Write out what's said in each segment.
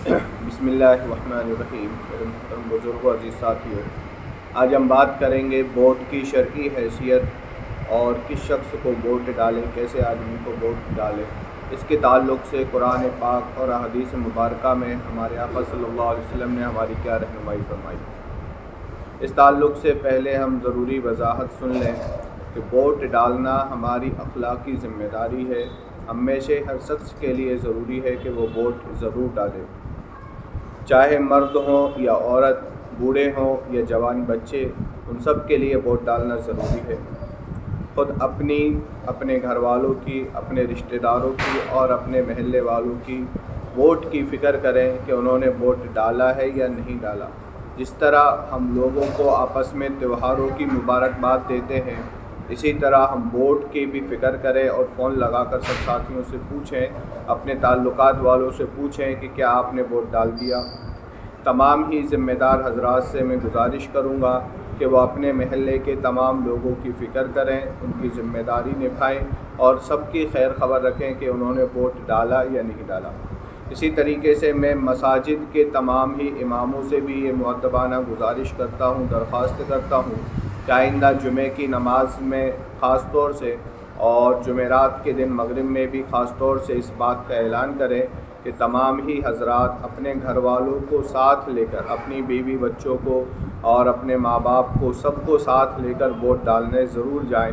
بسم اللہ الرحمن الرحیم۔ میرے محترم بزرگوں، عزیز ساتھیوں، آج ہم بات کریں گے ووٹ کی شرعی حیثیت اور کس شخص کو ووٹ ڈالیں، کیسے آدمی کو ووٹ ڈالیں۔ اس کے تعلق سے قرآن پاک اور احادیث مبارکہ میں ہمارے آقا صلی اللہ علیہ وسلم نے ہماری کیا رہنمائی فرمائی۔ اس تعلق سے پہلے ہم ضروری وضاحت سن لیں کہ ووٹ ڈالنا ہماری اخلاقی ذمہ داری ہے۔ ہم میں سے ہر شخص کے لیے ضروری ہے کہ وہ ووٹ ضرور ڈالے، چاہے مرد ہوں یا عورت، بوڑھے ہوں یا جوان بچے، ان سب کے لیے ووٹ ڈالنا ضروری ہے۔ خود اپنی، اپنے گھر والوں کی، اپنے رشتہ داروں کی اور اپنے محلے والوں کی ووٹ کی فکر کریں کہ انہوں نے ووٹ ڈالا ہے یا نہیں ڈالا۔ جس طرح ہم لوگوں کو آپس میں تہواروں کی مبارکباد دیتے ہیں، اسی طرح ہم ووٹ کی بھی فکر کریں اور فون لگا کر سب ساتھیوں سے پوچھیں، اپنے تعلقات والوں سے پوچھیں کہ کیا آپ نے ووٹ ڈال دیا۔ تمام ہی ذمہ دار حضرات سے میں گزارش کروں گا کہ وہ اپنے محلے کے تمام لوگوں کی فکر کریں، ان کی ذمہ داری نبھائیں اور سب کی خیر خبر رکھیں کہ انہوں نے ووٹ ڈالا یا نہیں ڈالا۔ اسی طریقے سے میں مساجد کے تمام ہی اماموں سے بھی یہ مؤدبانہ گزارش کرتا ہوں، درخواست کرتا ہوں کہ آئندہ جمعے کی نماز میں خاص طور سے اور جمعرات کے دن مغرب میں بھی خاص طور سے اس بات کا اعلان کریں کہ تمام ہی حضرات اپنے گھر والوں کو ساتھ لے کر، اپنی بیوی بچوں کو اور اپنے ماں باپ کو، سب کو ساتھ لے کر ووٹ ڈالنے ضرور جائیں۔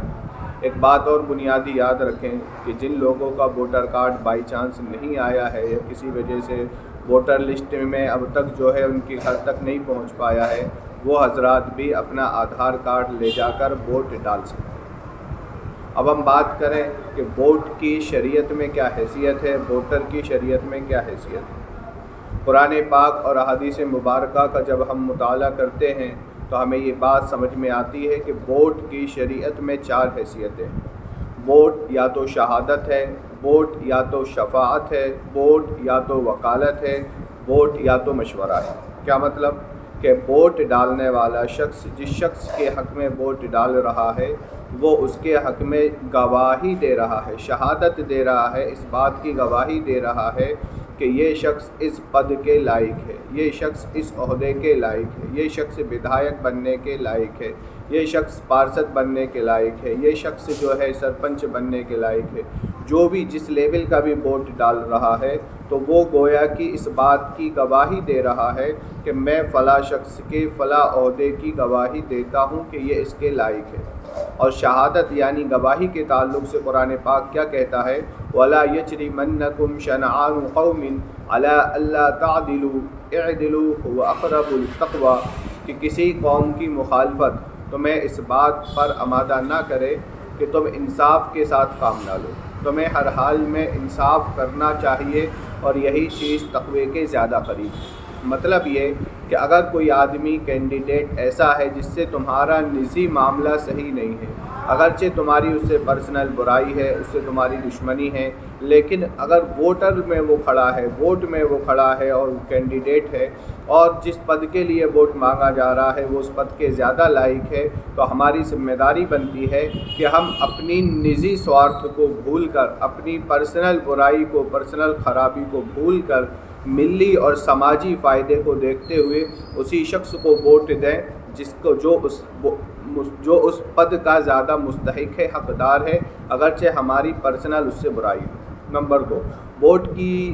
ایک بات اور بنیادی یاد رکھیں کہ جن لوگوں کا ووٹر کارڈ بائی چانس نہیں آیا ہے یا کسی وجہ سے ووٹر لسٹ میں اب تک جو ہے ان کی گھر تک نہیں پہنچ پایا ہے، وہ حضرات بھی اپنا آدھار کارڈ لے جا کر ووٹ ڈال سکیں۔ اب ہم بات کریں کہ ووٹ کی شریعت میں کیا حیثیت ہے، ووٹر کی شریعت میں کیا حیثیت ہے۔ قرآن پاک اور احادیث مبارکہ کا جب ہم مطالعہ کرتے ہیں تو ہمیں یہ بات سمجھ میں آتی ہے کہ ووٹ کی شریعت میں 4 حیثیتیں ہیں۔ ووٹ یا تو شہادت ہے، ووٹ یا تو شفاعت ہے، ووٹ یا تو وکالت ہے، ووٹ یا تو مشورہ ہے۔ کیا مطلب کہ ووٹ ڈالنے والا شخص جس شخص کے حق میں ووٹ ڈال رہا ہے وہ اس کے حق میں گواہی دے رہا ہے، شہادت دے رہا ہے، اس بات کی گواہی دے رہا ہے کہ یہ شخص اس پد کے لائق ہے، یہ شخص اس عہدے کے لائق ہے، یہ شخص ودھایک بننے کے لائق ہے، یہ شخص پارشد بننے کے لائق ہے، یہ شخص جو ہے سرپنچ بننے کے لائق ہے۔ جو بھی جس لیول کا بھی ووٹ ڈال رہا ہے تو وہ گویا کہ اس بات کی گواہی دے رہا ہے کہ میں فلاں شخص کے فلاں عہدے کی گواہی دیتا ہوں کہ یہ اس کے لائق ہے۔ اور شہادت یعنی گواہی کے تعلق سے قرآن پاک کیا کہتا ہے؟ وَلَا يَجْرِمَنَّكُمْ شَنَآنُ قَوْمٍ عَلَىٰ أَلَّا تَعْدِلُوا اعْدِلُوا هُوَ أَقْرَبُ لِلتَّقْوَىٰ کہ کسی قوم کی مخالفت تمہیں اس بات پر آمادہ نہ کرے کہ تم انصاف کے ساتھ کام نہ لو۔ تمہیں ہر حال میں انصاف کرنا چاہیے اور یہی چیز تقوی کے زیادہ قریب ہے۔ مطلب یہ کہ اگر کوئی آدمی کینڈیڈیٹ ایسا ہے جس سے تمہارا نجی معاملہ صحیح نہیں ہے، اگرچہ تمہاری اس سے پرسنل برائی ہے، اس سے تمہاری دشمنی ہے، لیکن اگر ووٹر میں وہ کھڑا ہے، ووٹ میں وہ کھڑا ہے اور کینڈیڈیٹ ہے اور جس پد کے لیے ووٹ مانگا جا رہا ہے وہ اس پد کے زیادہ لائق ہے، تو ہماری ذمہ داری بنتی ہے کہ ہم اپنی نجی سوارتھ کو بھول کر، اپنی پرسنل برائی کو، پرسنل خرابی کو بھول کر ملی اور سماجی فائدے کو دیکھتے ہوئے اسی شخص کو ووٹ دیں جس کو جو اس پد کا زیادہ مستحق ہے، حقدار ہے، اگرچہ ہماری پرسنل اس سے برائی ہو۔ نمبر 2، ووٹ کی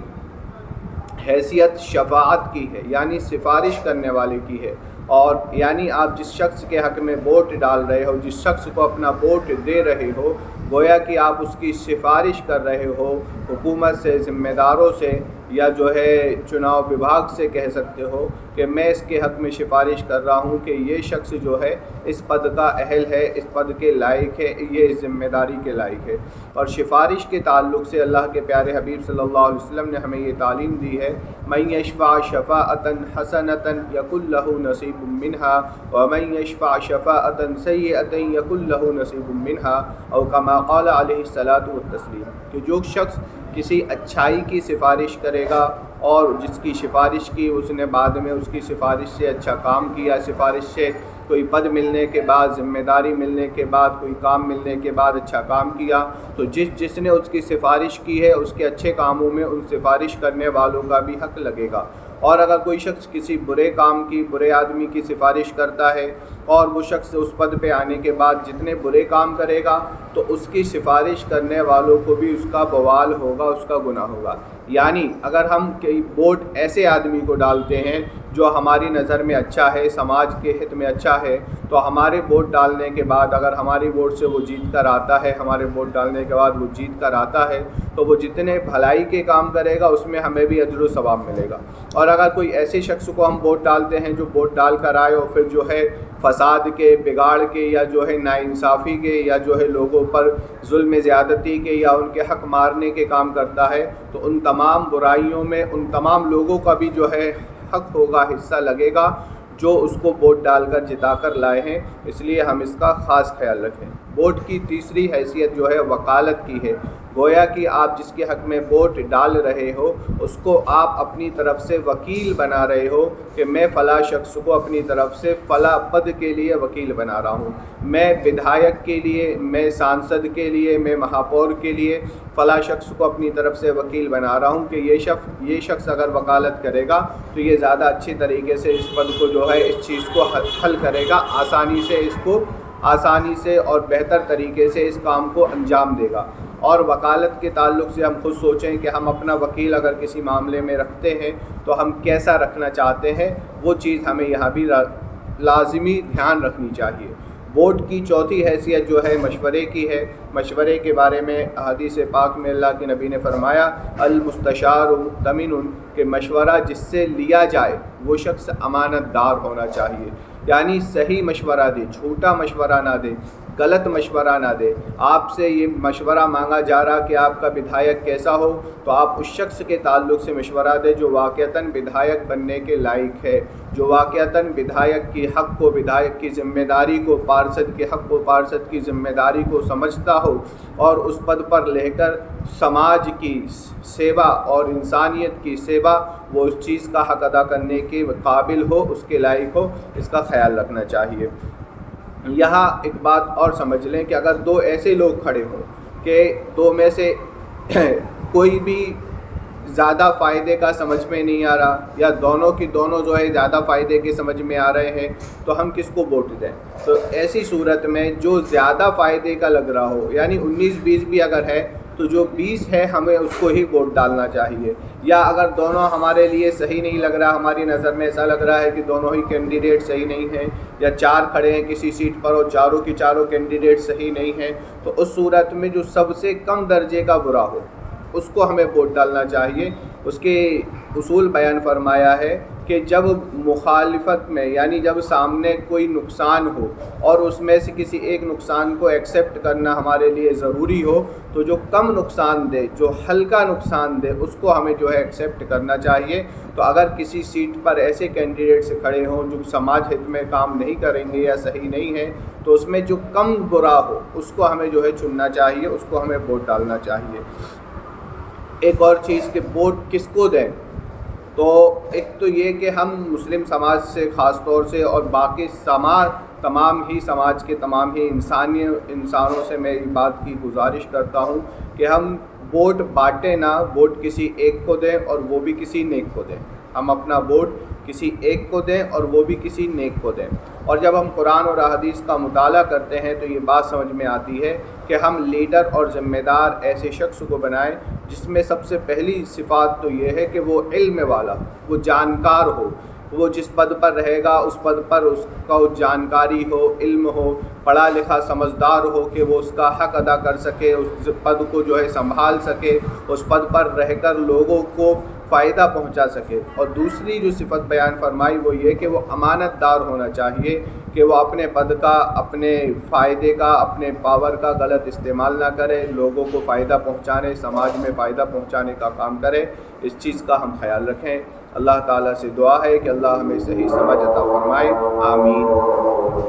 حیثیت شفاعت کی ہے، یعنی سفارش کرنے والے کی ہے۔ اور یعنی آپ جس شخص کے حق میں ووٹ ڈال رہے ہو، جس شخص کو اپنا ووٹ دے رہے ہو، گویا کہ آپ اس کی سفارش کر رہے ہو، حکومت سے، ذمہ داروں سے، یا جو ہے چناؤ وبھاگ سے کہہ سکتے ہو کہ میں اس کے حق میں سفارش کر رہا ہوں کہ یہ شخص جو ہے اس پد کا اہل ہے، اس پد کے لائق ہے، یہ اس ذمہ داری کے لائق ہے۔ اور سفارش کے تعلق سے اللہ کے پیارے حبیب صلی اللہ علیہ وسلم نے ہمیں یہ تعلیم دی ہے، مَن یشفع شفاعۃ حسنۃ یکن لہ نصیب منہا ومن یشفع شفاعۃ سیئۃ یکن لہ نصیب منہا او کما قال علیہ الصلاۃ والتسلیم کہ جو شخص کسی اچھائی کی سفارش کرے گا اور جس کی سفارش کی اس نے بعد میں اس کی سفارش سے اچھا کام کیا، سفارش سے کوئی پد ملنے کے بعد، ذمہ داری ملنے کے بعد، کوئی کام ملنے کے بعد اچھا کام کیا تو جس نے اس کی سفارش کی ہے اس کے اچھے کاموں میں ان سفارش کرنے والوں کا بھی حق لگے گا۔ اور اگر کوئی شخص کسی برے کام کی، برے آدمی کی سفارش کرتا ہے اور وہ شخص اس پد پہ آنے کے بعد جتنے برے کام کرے گا تو اس کی سفارش کرنے والوں کو بھی اس کا بوال ہوگا، اس کا گناہ ہوگا۔ یعنی اگر ہم ووٹ ایسے آدمی کو ڈالتے ہیں جو ہماری نظر میں اچھا ہے، سماج کے ہت میں اچھا ہے، تو ہمارے ووٹ ڈالنے کے بعد اگر ہماری ووٹ سے وہ جیت کر آتا ہے، ہمارے ووٹ ڈالنے کے بعد وہ جیت کر آتا ہے تو وہ جتنے بھلائی کے کام کرے گا اس میں ہمیں بھی اجر و ثواب ملے گا۔ اور اگر کوئی ایسے شخص کو ہم ووٹ ڈالتے ہیں جو ووٹ ڈال کر آئے اور پھر جو ہے فساد کے، بگاڑ کے، یا جو ہے ناانصافی کے، یا جو ہے لوگوں پر ظلم زیادتی کے یا ان کے حق مارنے کے کام کرتا ہے تو ان تمام برائیوں میں ان تمام لوگوں کا بھی جو ہے حق ہوگا، حصہ لگے گا جو اس کو ووٹ ڈال کر جتا کر لائے ہیں۔ اس لیے ہم اس کا خاص خیال رکھیں۔ ووٹ کی تیسری حیثیت جو ہے وکالت کی ہے، گویا کہ آپ جس کے حق میں ووٹ ڈال رہے ہو اس کو آپ اپنی طرف سے وکیل بنا رہے ہو کہ میں فلاں شخص کو اپنی طرف سے فلاں پد کے لیے وکیل بنا رہا ہوں، میں ودھایک کے لیے، میں سانسد کے لیے، میں مہاپور کے لیے فلاں شخص کو اپنی طرف سے وکیل بنا رہا ہوں کہ یہ شخص اگر وکالت کرے گا تو یہ زیادہ اچھی طریقے سے اس پد کو جو ہے اس چیز کو حل کرے گا، آسانی سے اور بہتر طریقے سے اس کام کو انجام دے گا۔ اور وکالت کے تعلق سے ہم خود سوچیں کہ ہم اپنا وکیل اگر کسی معاملے میں رکھتے ہیں تو ہم کیسا رکھنا چاہتے ہیں، وہ چیز ہمیں یہاں بھی لازمی دھیان رکھنی چاہیے۔ ووٹ کی چوتھی حیثیت جو ہے مشورے کی ہے۔ مشورے کے بارے میں حدیث پاک میں اللہ کے نبی نے فرمایا المستشار مؤتمن، کہ مشورہ جس سے لیا جائے وہ شخص امانت دار ہونا چاہیے، یعنی صحیح مشورہ دے، جھوٹا مشورہ نہ دے، غلط مشورہ نہ دے۔ آپ سے یہ مشورہ مانگا جا رہا کہ آپ کا ودھایک کیسا ہو تو آپ اس شخص کے تعلق سے مشورہ دیں جو واقعتاً ودھایک بننے کے لائق ہے، جو واقعتاً ودھایک کی حق کو، ودھایک کی ذمہ داری کو، پارشد کے حق کو، پارشد کی ذمہ داری کو سمجھتا ہو اور اس پد پر رہ کر سماج کی سیوا اور انسانیت کی سیوا وہ اس چیز کا حق ادا کرنے کے قابل ہو، اس کے لائق ہو، اس کا خیال رکھنا چاہیے۔ یہاں ایک بات اور سمجھ لیں کہ اگر دو ایسے لوگ کھڑے ہوں کہ دو میں سے کوئی بھی زیادہ فائدے کا سمجھ میں نہیں آ رہا یا دونوں کی دونوں جو ہے زیادہ فائدے کے سمجھ میں آ رہے ہیں تو ہم کس کو ووٹ دیں؟ تو ایسی صورت میں جو زیادہ فائدے کا لگ رہا ہو، یعنی 19-20 بھی اگر ہے تو جو 20 ہے ہمیں اس کو ہی ووٹ ڈالنا چاہیے۔ یا اگر دونوں ہمارے لیے صحیح نہیں لگ رہا، ہماری نظر میں ایسا لگ رہا ہے کہ دونوں ہی کینڈیڈیٹ صحیح نہیں ہیں، یا 4 کھڑے ہیں کسی سیٹ پر اور چاروں کی چاروں کینڈیڈیٹ صحیح نہیں ہیں، تو اس صورت میں جو سب سے کم درجے کا برا ہو اس کو ہمیں ووٹ ڈالنا چاہیے۔ اس کے اصول بیان فرمایا ہے کہ جب مخالفت میں، یعنی جب سامنے کوئی نقصان ہو اور اس میں سے کسی ایک نقصان کو ایکسیپٹ کرنا ہمارے لیے ضروری ہو تو جو کم نقصان دے، جو ہلکا نقصان دے، اس کو ہمیں جو ہے ایکسیپٹ کرنا چاہیے۔ تو اگر کسی سیٹ پر ایسے کینڈیڈیٹس کھڑے ہوں جو سماج ہت میں کام نہیں کریں گے یا صحیح نہیں ہے تو اس میں جو کم برا ہو اس کو ہمیں جو ہے چننا چاہیے، اس کو ہمیں ووٹ ڈالنا چاہیے۔ ایک اور چیز کہ ووٹ کس کو دیں، تو ایک تو یہ کہ ہم مسلم سماج سے خاص طور سے اور باقی تمام ہی سماج کے تمام ہی انسانوں سے میں اس بات کی گزارش کرتا ہوں کہ ہم ووٹ بانٹیں نہ، ووٹ کسی ایک کو دیں اور وہ بھی کسی نیک کو دیں۔ ہم اپنا ووٹ کسی ایک کو دیں اور وہ بھی کسی نیک کو دیں۔ اور جب ہم قرآن اور احادیث کا مطالعہ کرتے ہیں تو یہ بات سمجھ میں آتی ہے کہ ہم لیڈر اور ذمہ دار ایسے شخص کو بنائیں جس میں سب سے پہلی صفات تو یہ ہے کہ وہ علم والا ہو، وہ جانکار ہو، وہ جس پد پر رہے گا اس پد پر اس کا جانکاری ہو، علم ہو، پڑھا لکھا سمجھدار ہو کہ وہ اس کا حق ادا کر سکے، اس پد کو جو ہے سنبھال سکے، اس پد پر رہ کر لوگوں کو فائدہ پہنچا سکے۔ اور دوسری جو صفت بیان فرمائی وہ یہ کہ وہ امانت دار ہونا چاہیے، کہ وہ اپنے پد کا، اپنے فائدے کا، اپنے پاور کا غلط استعمال نہ کرے، لوگوں کو فائدہ پہنچانے، سماج میں فائدہ پہنچانے کا کام کرے۔ اس چیز کا ہم خیال رکھیں۔ اللہ تعالیٰ سے دعا ہے کہ اللہ ہمیں صحیح سمجھ عطا فرمائے، آمین۔